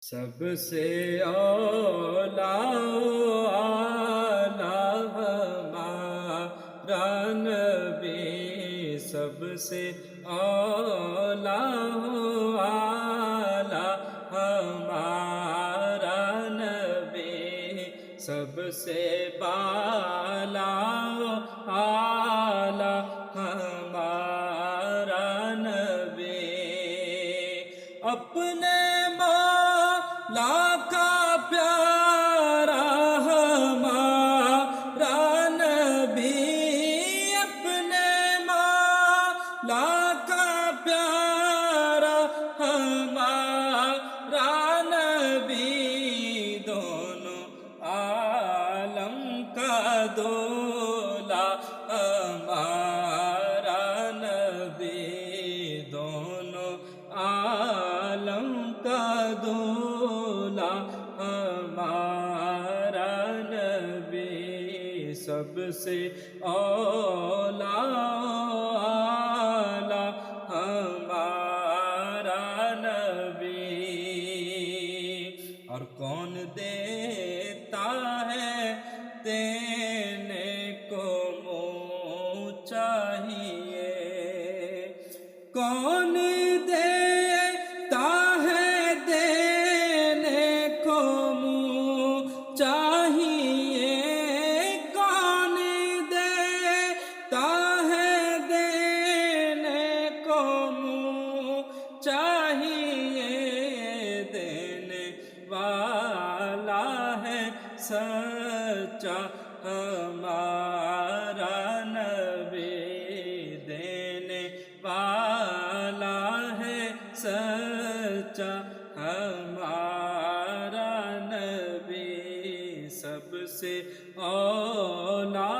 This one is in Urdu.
سب سے اولا ہمارا نبی، سب سے اولا ہمارا نبی، سب سے بالا ہمارا نبی، اپنے مولا کا پیارا ہمارا نبی، اپنے مولا کا پیارا ہمارا نبی، دونوں عالم کا دولا ہمارا نبی، دونوں عالم کا دولا ہمارا نبی، سب سے اولا ہمارا نبی۔ اور کون دیتا ہے دینے کو منہ چاہیے، کون دیتا ہے دینے کو منہ چاہیے، کون دیتا ہے دینے کو منہ چاہیے، دینے والا ہے سچا ہمارا نبی، دینے والا ہے سچا ہمارا نبی، سب سے اولا